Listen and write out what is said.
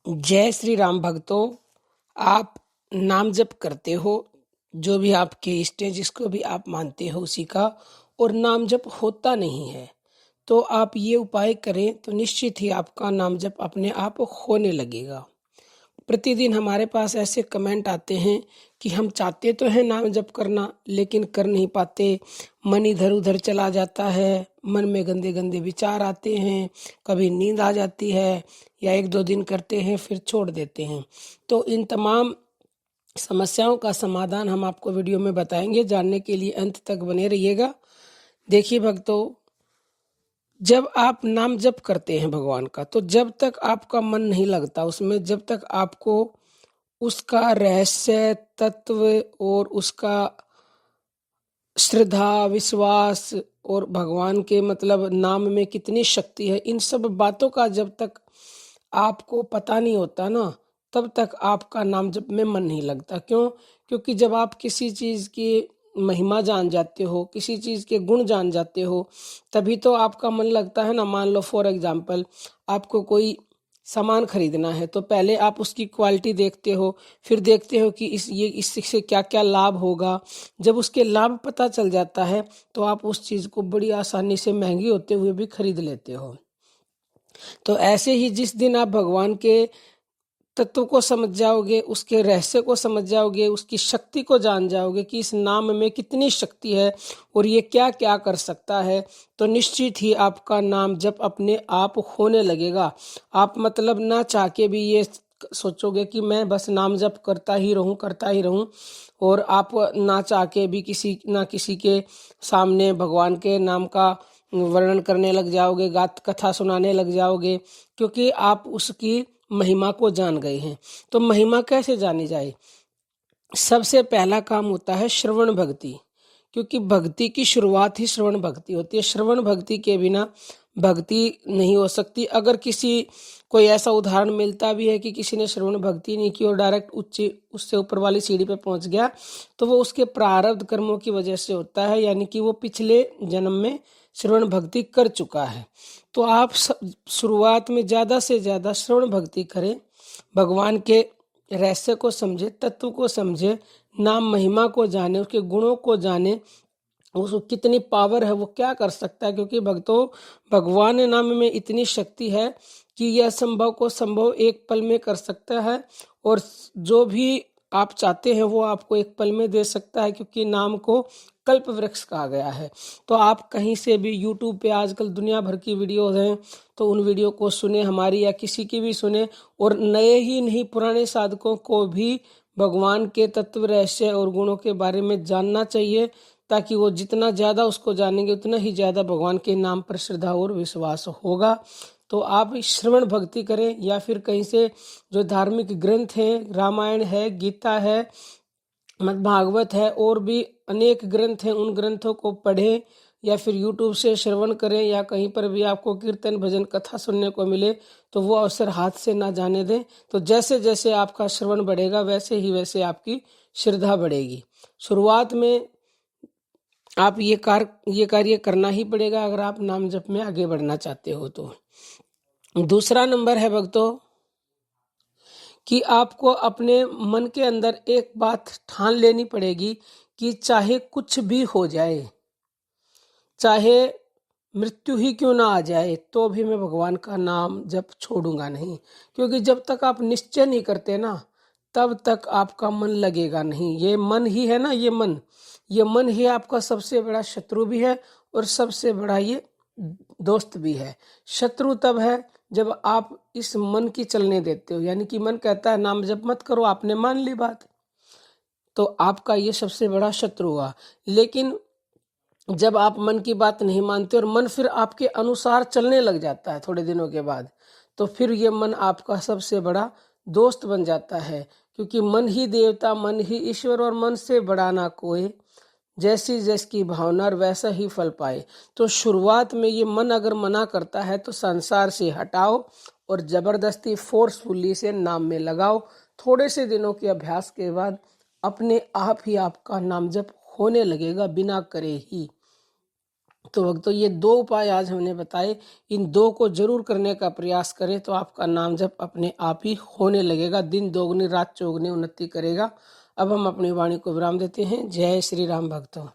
जय श्री राम भक्तों। आप नाम जप करते हो, जो भी आपके इष्ट है, जिसको भी आप मानते हो उसी का, और नाम जप होता नहीं है, तो आप ये उपाय करें तो निश्चित ही आपका नाम जप अपने आप होने लगेगा। प्रतिदिन हमारे पास ऐसे कमेंट आते हैं कि हम चाहते तो हैं नाम जप करना, लेकिन कर नहीं पाते। मन इधर उधर चला जाता है, मन में गंदे गंदे विचार आते हैं, कभी नींद आ जाती है, या एक दो दिन करते हैं फिर छोड़ देते हैं। तो इन तमाम समस्याओं का समाधान हम आपको वीडियो में बताएंगे। जानने के लिए अंत तक बने रहिएगा। देखिए भक्तों, जब आप नाम जप करते हैं भगवान का, तो जब तक आपका मन नहीं लगता उसमें, जब तक आपको उसका रहस्य तत्व और उसका श्रद्धा विश्वास और भगवान के मतलब नाम में कितनी शक्ति है, इन सब बातों का जब तक आपको पता नहीं होता ना, तब तक आपका नाम जप में मन नहीं लगता। क्यों? क्योंकि जब आप किसी चीज की महिमा जान जाते हो, किसी चीज के गुण जान जाते हो, तभी तो आपका मन लगता है ना। मान लो फॉर एग्जाम्पल, आपको कोई सामान खरीदना है, तो पहले आप उसकी क्वालिटी देखते हो, फिर देखते हो कि इससे क्या क्या लाभ होगा। जब उसके लाभ पता चल जाता है, तो आप उस चीज को बड़ी आसानी से महंगी होते हुए भी खरीद लेते हो। तो ऐसे ही जिस दिन आप भगवान के तत्व को समझ जाओगे, उसके रहस्य को समझ जाओगे, उसकी शक्ति को जान जाओगे कि इस नाम में कितनी शक्ति है और ये क्या क्या कर सकता है, तो निश्चित ही आपका नाम जप अपने आप होने लगेगा। आप मतलब ना चाह के भी ये सोचोगे कि मैं बस नाम जप करता ही रहूं, और आप ना चाह के भी किसी के सामने भगवान के नाम का वर्णन करने लग जाओगे, गात कथा सुनाने लग जाओगे, क्योंकि आप उसकी महिमा को जान गए हैं। तो महिमा कैसे जानी जाए? सबसे पहला काम होता है श्रवण भक्ति, क्योंकि भक्ति की शुरुआत ही श्रवण भक्ति होती है। श्रवण भक्ति के बिना भक्ति नहीं हो सकती। अगर किसी कोई ऐसा उदाहरण मिलता भी है कि किसी ने श्रवण भक्ति नहीं की और डायरेक्ट उससे ऊपर वाली सीढ़ी पे पहुंच गया, तो वो उसके प्रारब्ध कर्मों की वजह से होता है, यानी कि वो पिछले जन्म में श्रवण भक्ति कर चुका है। तो आप शुरुआत में ज्यादा से ज्यादा श्रवण भक्ति करें, भगवान के रहस्य को समझे, तत्व को समझे, नाम महिमा को जाने, उसके गुणों को जाने, उसको कितनी पावर है, वो क्या कर सकता है। क्योंकि भक्तों, भगवान नाम में इतनी शक्ति है कि यह संभव को संभव एक पल में कर सकता है, और जो भी आप चाहते हैं वो आपको एक पल में दे सकता है, क्योंकि नाम को कल्प वृक्ष कहा गया है। तो आप कहीं से भी यूट्यूब पे आजकल दुनिया भर की वीडियोज हैं, तो उन वीडियो को सुने, हमारी या किसी की भी सुने, और नए ही नहीं पुराने साधकों को भी भगवान के तत्व रहस्य और गुणों के बारे में जानना चाहिए, ताकि वो जितना ज्यादा उसको जानेंगे उतना ही ज्यादा भगवान के नाम पर श्रद्धा और विश्वास होगा। तो आप श्रवण भक्ति करें, या फिर कहीं से जो धार्मिक ग्रंथ हैं, रामायण है, गीता है, भागवत है, और भी अनेक ग्रंथ हैं, उन ग्रंथों को पढ़ें, या फिर यूट्यूब से श्रवण करें, या कहीं पर भी आपको कीर्तन भजन कथा सुनने को मिले तो वो अवसर हाथ से ना जाने दें। तो जैसे जैसे आपका श्रवण बढ़ेगा, वैसे ही वैसे आपकी श्रद्धा बढ़ेगी। शुरुआत में आप ये कार्य करना ही पड़ेगा, अगर आप नाम जप में आगे बढ़ना चाहते हो तो। दूसरा नंबर है भक्तों, कि आपको अपने मन के अंदर एक बात ठान लेनी पड़ेगी कि चाहे कुछ भी हो जाए, चाहे मृत्यु ही क्यों ना आ जाए, तो भी मैं भगवान का नाम जप छोड़ूंगा नहीं। क्योंकि जब तक आप निश्चय नहीं करते ना, तब तक आपका मन लगेगा नहीं। ये मन ही है ना, ये मन ही आपका सबसे बड़ा शत्रु भी है, और सबसे बड़ा ये दोस्त भी है। शत्रु तब है जब आप इस मन की चलने देते हो, यानी कि मन कहता है नाम जप मत करो, आपने मान ली बात, तो आपका ये सबसे बड़ा शत्रु हुआ। लेकिन जब आप मन की बात नहीं मानते और मन फिर आपके अनुसार चलने लग जाता है थोड़े दिनों के बाद, तो फिर ये मन आपका सबसे बड़ा दोस्त बन जाता है। क्योंकि मन ही देवता, मन ही ईश्वर, और मन से बड़ा ना कोई, जैसी जैसी भावना और वैसा ही फल पाए। तो शुरुआत में ये मन अगर मना करता है तो संसार से हटाओ और जबरदस्ती फोर्सफुली से नाम में लगाओ। थोड़े से दिनों के अभ्यास के बाद अपने आप ही आपका नाम जप होने लगेगा, बिना करे ही। तो भक्तों ये 2 उपाय आज हमने बताए, इन 2 को जरूर करने का प्रयास करें तो आपका नाम जप अपने आप ही होने लगेगा, दिन दोगुनी रात चौगुनी उन्नति करेगा। अब हम अपनी वाणी को विराम देते हैं। जय श्री राम भक्तों।